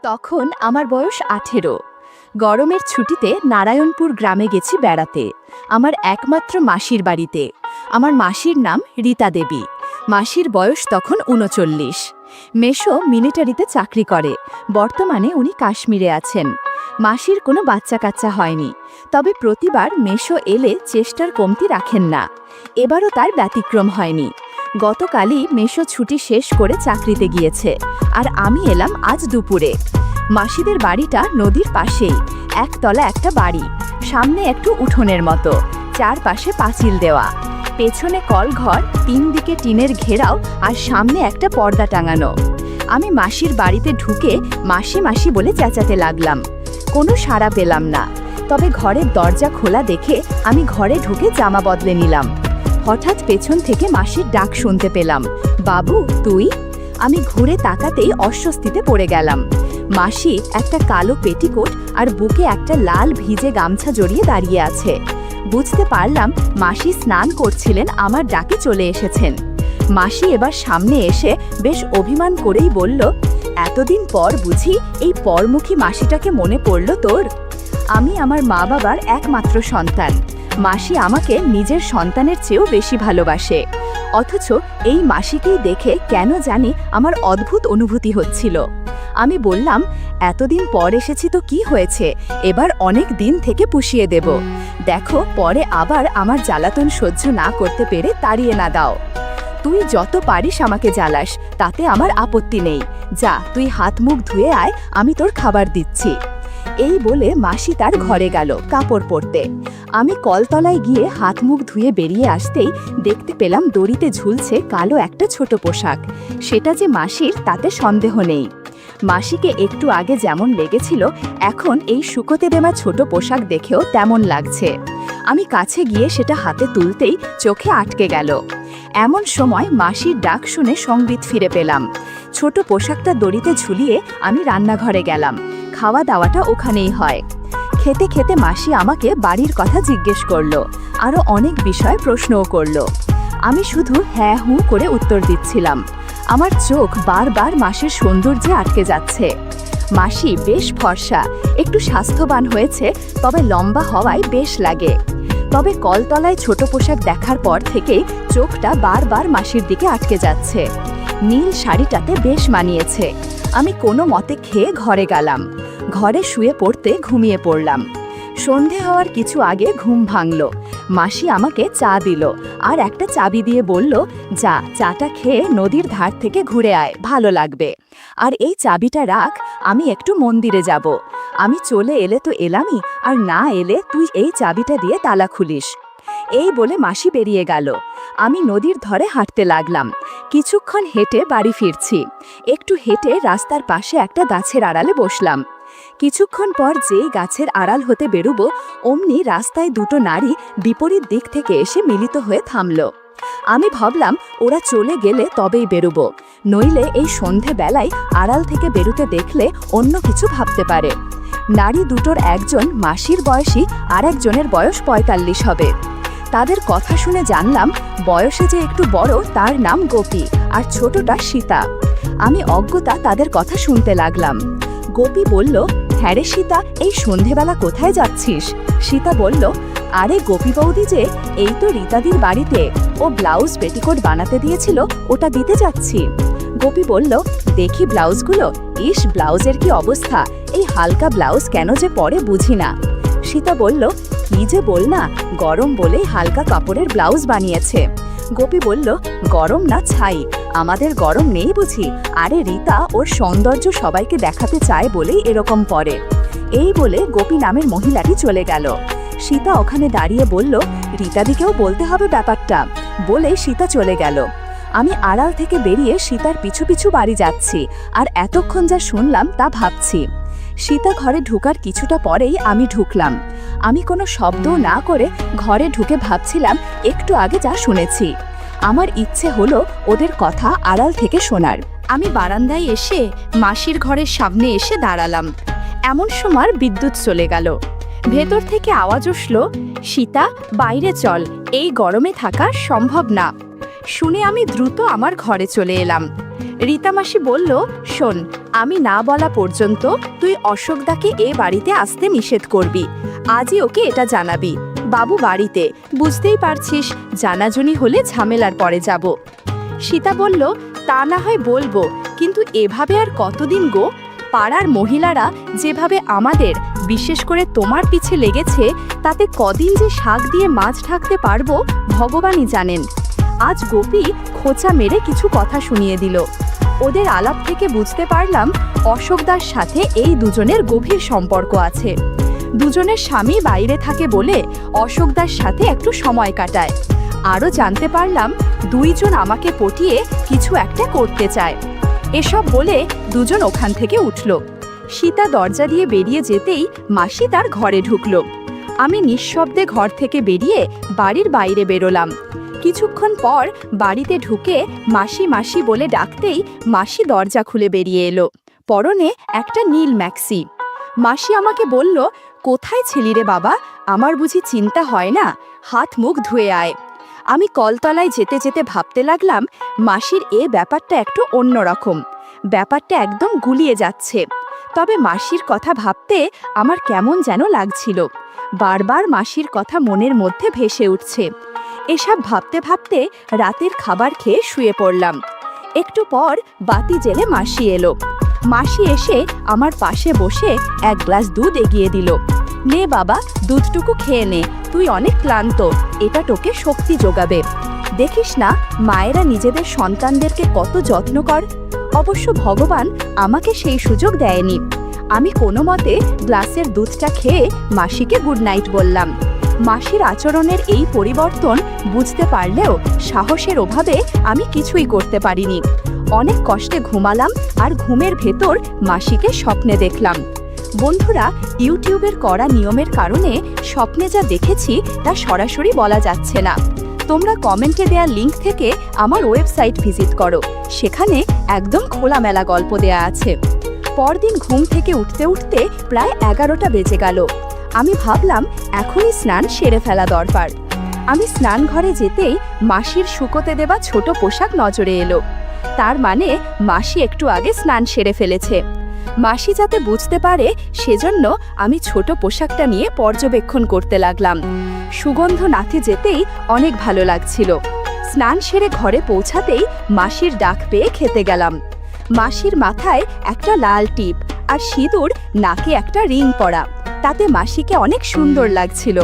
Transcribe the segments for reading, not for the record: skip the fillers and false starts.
তখন আমার বয়স 18। গরমের ছুটিতে নারায়ণপুর গ্রামে গেছি বেড়াতে, আমার একমাত্র মাসির বাড়িতে। আমার মাসির নাম রীতা দেবী। মাসির বয়স তখন 39। মেশো মিলিটারিতে চাকরি করে, বর্তমানে উনি কাশ্মীরে আছেন। মাসির কোনো বাচ্চা কাচ্চা হয়নি, তবে প্রতিবার মেশো এলে চেষ্টার কমতি রাখেন না। এবারও তার ব্যতিক্রম হয়নি। গতকালই মেশো ছুটি শেষ করে চাকরিতে গিয়েছে, আর আমি এলাম আজ দুপুরে। মাসিদের বাড়িটা নদীর পাশেই, একতলা একটা বাড়ি, সামনে একটু উঠোনের মতো, চারপাশে পাঁচিল দেওয়া, পেছনে কলঘর, 3 দিকে টিনের ঘেরাও, আর সামনে একটা পর্দা টাঙানো। আমি মাসির বাড়িতে ঢুকে মাসি মাসি বলে চেঁচাতে লাগলাম। কোনো সাড়া পেলাম না, তবে ঘরের দরজা খোলা দেখে আমি ঘরে ঢুকে জামা বদলে নিলাম। হঠাৎ পেছন থেকে মাসির ডাক শুনতে পেলাম, বাবু তুই? আমি ঘুরে তাকাতেই অস্বস্তিতে পড়ে গেলাম। মাসি একটা কালো পেটিকোট আর বুকে একটা লাল ভিজে গামছা জড়িয়ে দাঁড়িয়ে আছে। বুঝতে পারলাম মাসি স্নান করছিলেন, আমার ডাকে চলে এসেছেন। মাসি এবার সামনে এসে বেশ অভিমান করেই বলল, এতদিন পর বুঝি এই পরমুখী মাসিটাকে মনে পড়ল তোর? আমি আমার মা বাবার একমাত্র সন্তান। মাসি আমাকে নিজের সন্তানের চেয়েও বেশি ভালোবাসে, অথচ এই মাসিকেই দেখে কেন জানি আমার অদ্ভুত অনুভূতি হচ্ছিল। আমি বললাম, এতদিন পর এসেছি তো কি হয়েছে, এবার অনেক দিন থেকে পুষিয়ে দেব। দেখো পরে আবার আমার জ্বালাতন সহ্য না করতে পেরে তাড়িয়ে না দাও। তুই যত পারিস আমাকে জ্বালাস, তাতে আমার আপত্তি নেই। যা তুই হাত মুখ ধুয়ে আয়, আমি তোর খাবার দিচ্ছি। এই বলে মাসি তার ঘরে গেল কাপড় পরতে। আমি কলতলায় গিয়ে হাত মুখ ধুয়ে বেরিয়ে আসতেই দেখতে পেলাম দড়িতে ঝুলছে কালো একটা ছোট পোশাক। সেটা যে মাসির তাতে সন্দেহ নেই। মাসিকে একটু আগে যেমন লেগেছিল, এখন এই শুকোতে দেওয়া ছোট পোশাক দেখেও তেমন লাগছে। আমি কাছে গিয়ে সেটা হাতে তুলতেই চোখে আটকে গেল। এমন সময় মাসির ডাক শুনে সংবিত ফিরে পেলাম। ছোট পোশাকটা দড়িতে ঝুলিয়ে আমি রান্নাঘরে গেলাম। খাওয়া দাওয়াটা ওখানেই হয়। খেতে খেতে মাসি আমাকে বাড়ির কথা জিজ্ঞেস করলো, আরও অনেক বিষয় প্রশ্নও করলো। আমি শুধু হ্যাঁ হুঁ করে উত্তর দিচ্ছিলাম। আমার চোখ বারবার মাসির সৌন্দর্যে আটকে যাচ্ছে। মাসি বেশ ফর্সা, একটু স্বাস্থ্যবান হয়েছে, তবে লম্বা হওয়ায় বেশ লাগে। তবে কলতলায় ছোট পোশাক দেখার পর থেকেই চোখটা বারবার মাসির দিকে আটকে যাচ্ছে। নীল শাড়িটাতে বেশ মানিয়েছে। আমি কোনো মতে খেয়ে ঘরে গেলাম। ঘরে শুয়ে পড়তে ঘুমিয়ে পড়লাম। সন্ধে হওয়ার কিছু আগে ঘুম ভাঙল। মাসি আমাকে চা দিল আর একটা চাবি দিয়ে বলল, যা চাটা খেয়ে নদীর ধার থেকে ঘুরে আয়, ভালো লাগবে। আর এই চাবিটা রাখ, আমি একটু মন্দিরে যাব। আমি চলে এলে তো এলামই, আর না এলে তুই এই চাবিটা দিয়ে তালা খুলিস। এই বলে মাসি বেরিয়ে গেল। আমি নদীর ধারে হাঁটতে লাগলাম। কিছুক্ষণ হেঁটে বাড়ি ফিরছি। একটু হেঁটে রাস্তার পাশে একটা গাছের আড়ালে বসলাম। কিছুক্ষণ পর যেই গাছের আড়াল হতে বেরোবো, অমনি রাস্তায় দুটো নারী বিপরীত দিক থেকে এসে মিলিত হয়ে থামল। আমি ভাবলাম ওরা চলে গেলে তবেই বেরোবো, নইলে এই সন্ধেবেলায় আড়াল থেকে বেরোতে দেখলে অন্য কিছু ভাবতে পারে। নারী দুটোর একজন মাসির বয়সী, আর একজনের বয়স 45 হবে। তাদের কথা শুনে জানলাম বয়সে যে একটু বড় তার নাম গোপী, আর ছোটটা সীতা। আমি অজ্ঞতা তাদের কথা শুনতে লাগলাম। গোপী বলল, হ্যাঁ রে সীতা, এই সন্ধেবেলা কোথায় যাচ্ছিস? সীতা বলল, আরে গোপী বৌদি যে, এই তো রীতাদির বাড়িতে, ও ব্লাউজ পেটিকোট বানাতে দিয়েছিল, ওটা দিতে যাচ্ছি। গোপী বলল, দেখি ব্লাউজগুলো, ইস ব্লাউজের কি অবস্থা, এই হালকা ব্লাউজ কেন যে পরে বুঝি না। সীতা বলল, কি যে বল না, গরম বলেই হালকা কাপড়ের ব্লাউজ বানিয়েছে। গোপী বলল, গরম না ছাই, আমাদের গরম নেই বুঝি? আরে রীতা ওর সৌন্দর্য সবাইকে দেখাতে চায় বলেই এরকম পরে। এই বলে গোপী নামের মহিলাটি চলে গেল। সীতা ওখানে দাঁড়িয়ে বলল, রীতাদিকেও বলতে হবে ব্যাপারটা, বলে সীতা চলে গেল। আমি আড়াল থেকে বেরিয়ে সীতার পিছু পিছু বাড়ি যাচ্ছি, আর এতক্ষণ যা শুনলাম তা ভাবছি। সীতা ঘরে ঢুকার কিছুটা পরেই আমি ঢুকলাম। আমি কোনো শব্দ না করে ঘরে ঢুকে ভাবছিলাম একটু আগে যা শুনেছি। আমার ইচ্ছে হলো ওদের কথা আড়াল থেকে শোনার। আমি বারান্দায় এসে মাসির ঘরের সামনে এসে দাঁড়ালাম। এমন সময় বিদ্যুৎ চলে গেল। ভেতর থেকে আওয়াজ উঠল, সীতা বাইরে চল, এই গরমে থাকা সম্ভব না। শুনে আমি দ্রুত আমার ঘরে চলে এলাম। রীতা মাসি বলল, শোন, আমি না বলা পর্যন্ত তুই অশোকদাকে এ বাড়িতে আসতে নিষেধ করবি। আজই ওকে এটা জানাবি। বাবু বাড়িতে, বুঝতেই পারছিস, জানাজুনি হলে ঝামেলার পরে যাব। সীতা বলল, তা না হয় বলবো, কিন্তু এভাবে আর কতদিন গো? পাড়ার মহিলারা যেভাবে আমাদের, বিশেষ করে তোমার পিছে লেগেছে, তাতে কদিন যে শাক দিয়ে মাছ ঢাকতে পারবো ভগবানই জানেন। আজ গোপী খোঁচা মেরে কিছু কথা শুনিয়ে দিল। ওদের আলাপ থেকে বুঝতে পারলাম অশোকদার সাথে এই দুজনের গভীর সম্পর্ক আছে। দুজনের স্বামী বাইরে থাকে বলে অশোকদার সাথে একটু সময় কাটায়। আরও জানতে পারলাম দুইজন আমাকে পটিয়ে কিছু একটা করতে চায়। এসব বলে দুজন ওখান থেকে উঠল। সীতা দরজা দিয়ে বেরিয়ে যেতেই মাসি তার ঘরে ঢুকল। আমি নিঃশব্দে ঘর থেকে বেরিয়ে বাড়ির বাইরে বেরোলাম। কিছুক্ষণ পর বাড়িতে ঢুকে মাসি মাসি বলে ডাকতেই মাসি দরজা খুলে বেরিয়ে এলো। পরনে একটা নীল ম্যাক্সি। মাসি আমাকে বলল, কোথায় ছিলি রে বাবা? আমার বুঝি চিন্তা হয় না? হাত মুখ ধুয়ে আয়। আমি কলতলায় যেতে যেতে ভাবতে লাগলাম, মাসির এ ব্যাপারটা একটু অন্যরকম। ব্যাপারটা একদম গুলিয়ে যাচ্ছে। তবে মাসির কথা ভাবতে আমার কেমন যেন লাগছিল। বারবার মাসির কথা মনের মধ্যে ভেসে উঠছে। এসব ভাবতে ভাবতে রাতের খাবার খেয়ে শুয়ে পড়লাম। একটু পর বাতি জেলে মাসি এলো। মাসি এসে আমার পাশে বসে এক গ্লাস দুধ এগিয়ে দিল। নে বাবা, দুধটুকু খেয়ে নে, তুই অনেক ক্লান্ত, এটা তোকে শক্তি যোগাবে। দেখিস না মায়েরা নিজেদের সন্তানদেরকে কত যত্ন কর। অবশ্য ভগবান আমাকে সেই সুযোগ দেয়নি। আমি কোনো মতে গ্লাসের দুধটা খেয়ে মাসিকে গুড নাইট বললাম। মাসির আচরণের এই পরিবর্তন বুঝতে পারলেও সাহসের অভাবে আমি কিছুই করতে পারিনি। অনেক কষ্টে ঘুমালাম, আর ঘুমের ভেতর মাসিকে স্বপ্নে দেখলাম। বন্ধুরা, ইউটিউবের করা নিয়মের কারণে স্বপ্নে যা দেখেছি তা সরাসরি বলা যাচ্ছে না। তোমরা কমেন্টে দেওয়া লিংক থেকে আমার ওয়েবসাইট ভিজিট করো, সেখানে একদম খোলামেলা গল্প দেয়া আছে। পরদিন ঘুম থেকে উঠতে উঠতে প্রায় 11টা বেজে গেল। আমি ভাবলাম এখনই স্নান সেরে ফেলা দরকার। আমি স্নান ঘরে যেতেই মাসির শুকোতে দেওয়া ছোট পোশাক নজরে এলো। তার মানে মাসি একটু আগে স্নান সেরে ফেলেছে। মাসি যাতে বুঝতে পারে সেজন্য আমি ছোট পোশাকটা নিয়ে পর্যবেক্ষণ করতে লাগলাম। সুগন্ধ নাথে যেতেই অনেক ভালো লাগছিল। স্নান সেরে ঘরে পৌঁছাতেই মাসির ডাক পেয়ে খেতে গেলাম। মাসির মাথায় একটা লাল টিপ আর সিঁদুর, নাকে একটা রিং পরা, তাতে মাসিকে অনেক সুন্দর লাগছিল।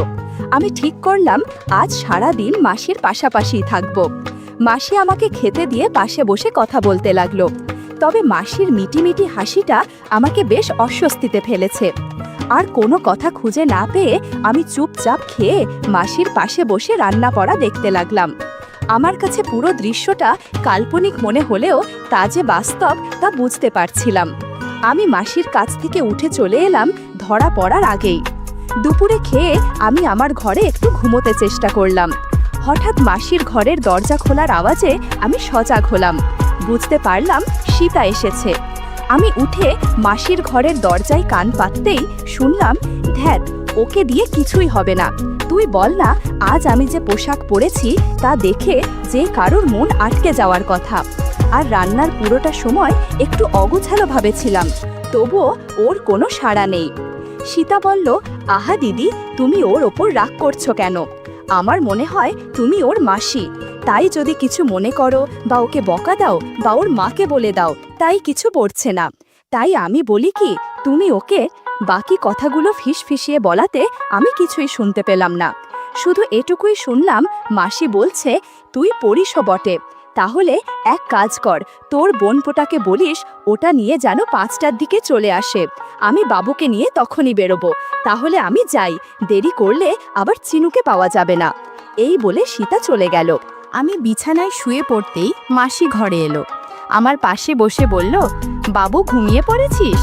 আমি ঠিক করলাম আজ সারা দিন মাসির পাশাপাশিই থাকব। মাসি আমাকে খেতে দিয়ে পাশে বসে কথা বলতে লাগলো। তবে মাসির মিটিমিটি হাসিটা আমাকে বেশ অস্বস্তিতে ফেলেছে। আর কোনো কথা খুঁজে না পেয়ে আমি চুপচাপ খেয়ে মাসির পাশে বসে রান্না করা দেখতে লাগলাম। আমার কাছে পুরো দৃশ্যটা কাল্পনিক মনে হলেও তা যে বাস্তব তা বুঝতে পারছিলাম। আমি মাসির কাছ থেকে উঠে চলে এলাম ধরা পড়ার আগেই। দুপুরে খেয়ে আমি আমার ঘরে একটু ঘুমোতে চেষ্টা করলাম। হঠাৎ মাসির ঘরের দরজা খোলার আওয়াজে আমি সজাগ হলাম। বুঝতে পারলাম সীতা এসেছে। আমি উঠে মাসির ঘরের দরজায় কান পাততেই শুনলাম, ধ্যাত, ওকে দিয়ে কিছুই হবে না। তুই বল না, আজ আমি যে পোশাক পরেছি তা দেখে যে কারোর মন আটকে যাওয়ার কথা। আর রান্নার পুরোটা সময় একটু অগোছালো ভাবে ছিলাম, তবুও ওর কোনো সাড়া নেই। সীতা বলল, আহা দিদি, তুমি ওর ওপর রাগ করছো কেন? আমার মনে হয় তুমি ওর মাসি, তাই যদি কিছু মনে করো বা ওকে বকা দাও বা ওর মাকে বলে দাও, তাই কিছু পড়ছে না। তাই আমি বলি কি, তুমি ওকে। বাকি কথাগুলো ফিসফিসিয়ে বলাতে আমি কিছুই শুনতে পেলাম না। শুধু এটুকুই শুনলাম, মাসি বলছে, তুই পড়িসও বটে, তাহলে এক কাজ কর, তোর বোনপোটাকে বলিস ওটা নিয়ে যেন 5টার দিকে চলে আসে। আমি বাবুকে নিয়ে তখনই বেরোবো। তাহলে আমি যাই, দেরি করলে আবার চিনুকে পাওয়া যাবে না। এই বলে সীতা চলে গেল। আমি বিছানায় শুয়ে পড়তেই মাসি ঘরে এলো। আমার পাশে বসে বলল, বাবু ঘুমিয়ে পড়েছিস?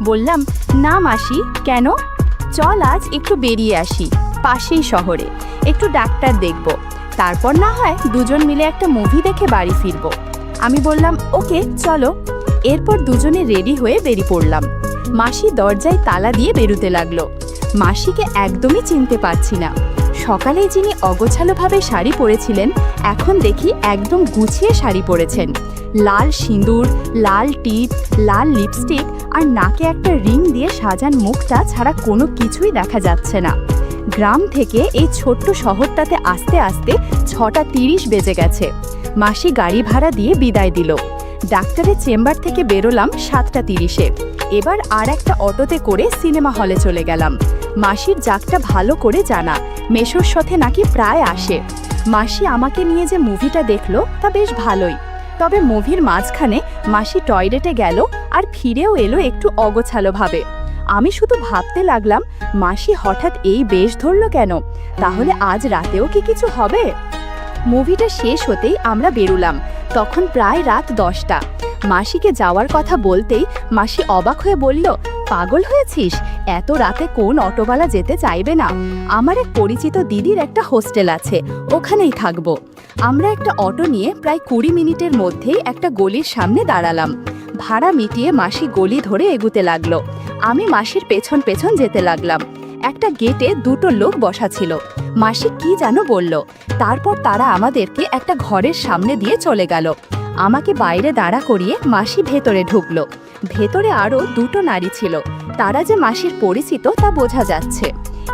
বললাম, না মাসি, কেন? চল আজ একটু বেরিয়ে আসি, পাশেই শহরে একটু ডাক্তার দেখব, তারপর না হয় দুজন মিলে একটা মুভি দেখে বাড়ি ফিরব। আমি বললাম, ওকে চলো। এরপর দুজনে রেডি হয়ে বেরিয়ে পড়লাম। মাসি দরজায় তালা দিয়ে বেরোতে লাগলো। মাসিকে একদমই চিনতে পারছি না। সকালেই যিনি অগোছালোভাবে শাড়ি পরেছিলেন এখন দেখি একদম গুছিয়ে শাড়ি পরেছেন। লাল সিঁদুর, লাল টিপ, লাল লিপস্টিক আর নাকে একটা রিং দিয়ে সাজান মুখটা ছাড়া কোনো কিছুই দেখা যাচ্ছে না। গ্রাম থেকে এই ছোট্ট শহরটাতে আসতে আসতে 6:30 বেজে গেছে। মাসি গাড়ি ভাড়া দিয়ে বিদায় দিল। ডাক্তারের চেম্বার থেকে বেরোলাম 7:30-এ। এবার আর একটা অটোতে করে সিনেমা হলে চলে গেলাম। মাসির জাগটা ভালো করে জানা, মেশোর সাথে নাকি প্রায় আসে। মাসি আমাকে নিয়ে যে মুভিটা দেখলো তা বেশ ভালোই, তবে মুভির মাঝখানে মাসি টয়লেটে গেল আর ফিরেও এলো একটু অগোছালোভাবে। আমি শুধু ভাবতে লাগলাম, মাসি হঠাৎ এই বেশ ধরল কেন? তাহলে আজ রাতেও কি কিছু হবে? মুভিটা শেষ হতেই আমরা বেরুলাম। তখন প্রায় রাত 10টা। মাসিকে যাওয়ার কথা বলতেই মাসি অবাক হয়ে বলল, পাগল হয়েছিস? এত রাতে কোন অটোওয়ালা যেতে চাইবে না? আমার এক পরিচিত দিদির একটা হোস্টেল আছে, ওখানেই থাকবো। আমরা একটা অটো নিয়ে প্রায় 20 মিনিটের মধ্যেই একটা গলির সামনে দাঁড়ালাম। ভাড়া মিটিয়ে মাসি গলি ধরে এগুতে লাগলো। আমি মাসির পেছন পেছন যেতে লাগলাম। একটা গেটে 2টো লোক বসা ছিল। মাসি কি যেন বলল, তারপর তারা আমাদেরকে একটা ঘরের সামনে দিয়ে চলে গেল। আমাকে বাইরে দাঁড়া করিয়ে মাসি ভেতরে ঢুকলো। ভেতরে আরও 2টো নারী ছিল, তারা যে মাসির পরিচিত তা বোঝা যাচ্ছে।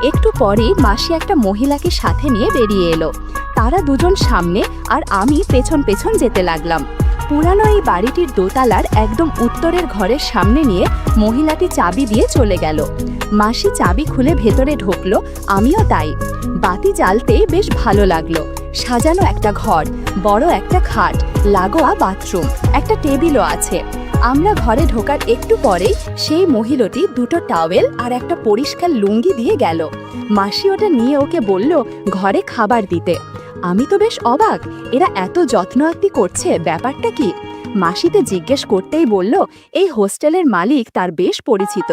একটু পরেই মাসি একটা মহিলাকে সাথে নিয়ে বেরিয়ে এলো। তারা দুজন সামনে আর আমি পেছন পেছন যেতে লাগলাম। পুরানো এই বাড়িটির দোতলার একদম উত্তরের ঘরের সামনে নিয়ে মহিলাটি চাবি দিয়ে চলে গেল। মাসি চাবি খুলে ভেতরে ঢুকলো, আমিও তাই। বাতি জ্বালতেই বেশ ভালো লাগলো। সাজানো একটা ঘর, বড় একটা খাট, লাগোয়া বাথরুম, একটা টেবিলও আছে। আমরা ঘরে ঢোকার একটু পরেই সেই মহিলাটি 2টো টাওয়েল আর একটা পরিষ্কার লুঙ্গি দিয়ে গেল। মাসি ওটা নিয়ে ওকে বলল ঘরে খাবার দিতে। আমি তো বেশ অবাক, এরা এত যত্ন আত্তি করছে, ব্যাপারটা কি? মাসিতে জিজ্ঞেস করতেই বলল এই হোস্টেলের মালিক তার বেশ পরিচিত।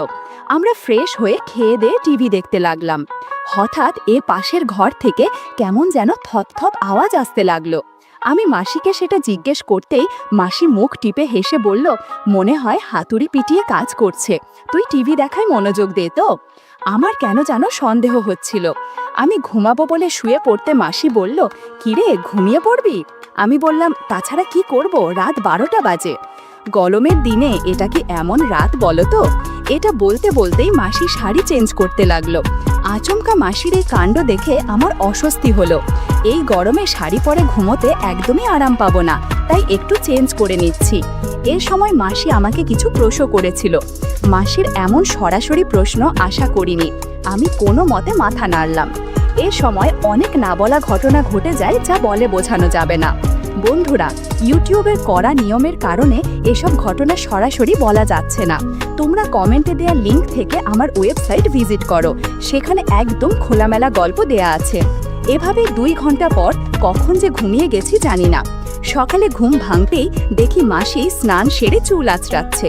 আমরা ফ্রেশ হয়ে খেয়ে দিয়ে টিভি দেখতে লাগলাম। হঠাৎ পাশের ঘর থেকে কেমন যেন থপ আওয়াজ আসতে লাগলো। আমি মাসিকে সেটা জিজ্ঞেস করতেই মাসি মুখ টিপে হেসে বলল, মনে হয় হাতুড়ি পিটিয়ে কাজ করছে, তুই টিভি দেখায় মনোযোগ দে তো। আমার কেন যেন সন্দেহ হচ্ছিল। আমি ঘুমাবো বলে শুয়ে পড়তে মাসি বলল, কিরে ঘুমিয়ে পড়বি? আমি বললাম, তাছাড়া কি করব, রাত 12টা বাজে। গরমের দিনে এটা কি এমন রাত বলো তো? এটা বলতে বলতেই মাসি শাড়ি চেঞ্জ করতে লাগলো। আচমকা মাসির এই কাণ্ড দেখে আমার অস্বস্তি হলো। এই গরমে শাড়ি পরে ঘুমোতে একদমই আরাম পাবো না, তাই একটু চেঞ্জ করে নিচ্ছি। এর সময় মাসি আমাকে কিছু প্রশ্ন করেছিল। মাসির এমন সরাসরি প্রশ্ন আশা করিনি। আমি কোনো মতে মাথা নাড়লাম। এ সময় অনেক না বলা ঘটনা ঘটে যায়, যা বলে বোঝানো যাবে না। বন্ধুরা, ইউটিউবের কড়া নিয়মের কারণে এসব ঘটনা সরাসরি বলা যাচ্ছে না। তোমরা কমেন্টে দেওয়া লিংক থেকে আমার ওয়েবসাইট ভিজিট করো, সেখানে একদম খোলামেলা গল্প দেয়া আছে। এভাবে 2 ঘন্টা পর কখন যে ঘুমিয়ে গেছি জানি না। সকালে ঘুম ভাঙতেই দেখি মাসি স্নান সেরে চুল আঁচড়াচ্ছে।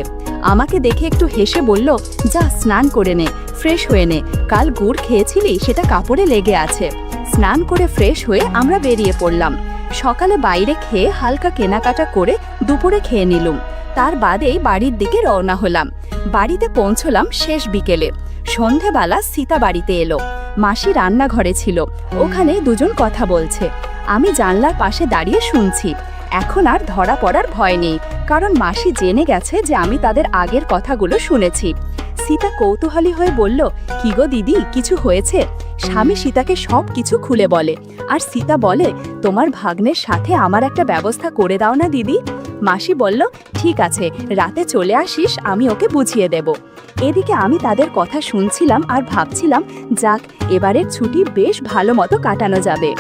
আমাকে দেখে একটু হেসে বলল, যা স্নান করে নে, ফ্রেশ হয়ে নে, কাল গুড় খেয়েছিলি সেটা কাপড়ে লেগে আছে। স্নান করে ফ্রেশ হয়ে আমরা বেরিয়ে পড়লাম। সকালে বাইরে খেয়ে হালকা কেনাকাটা করে দুপুরে খেয়ে নিলুম। তার বাদেই বাড়ির দিকে রওনা হলাম। বাড়িতে পৌঁছলাম শেষ বিকেলে। সন্ধেবেলা সীতা বাড়িতে এলো। মাসি রান্নাঘরে ছিল, ওখানে দুজন কথা বলছে। আমি জানলার পাশে দাঁড়িয়ে শুনছি। এখন আর ধরা পড়ার ভয় নেই, কারণ মাসি জেনে গেছে যে আমি তাদের আগের কথাগুলো শুনেছি। সীতা কৌতূহলী হয়ে বলল, কি গো দিদি, কিছু হয়েছে? স্বামী সীতাকে সব কিছু খুলে বলে, আর সীতা বলে, তোমার ভাগ্নের সাথে আমার একটা ব্যবস্থা করে দাও না দিদি। মাসি বলল, ঠিক আছে, রাতে চলে আসিস, আমি ওকে বুঝিয়ে দেব। এদিকে আমি তাদের কথা শুনছিলাম আর ভাবছিলাম, যাক, এবারের ছুটি বেশ ভালো মতো কাটানো যাবে।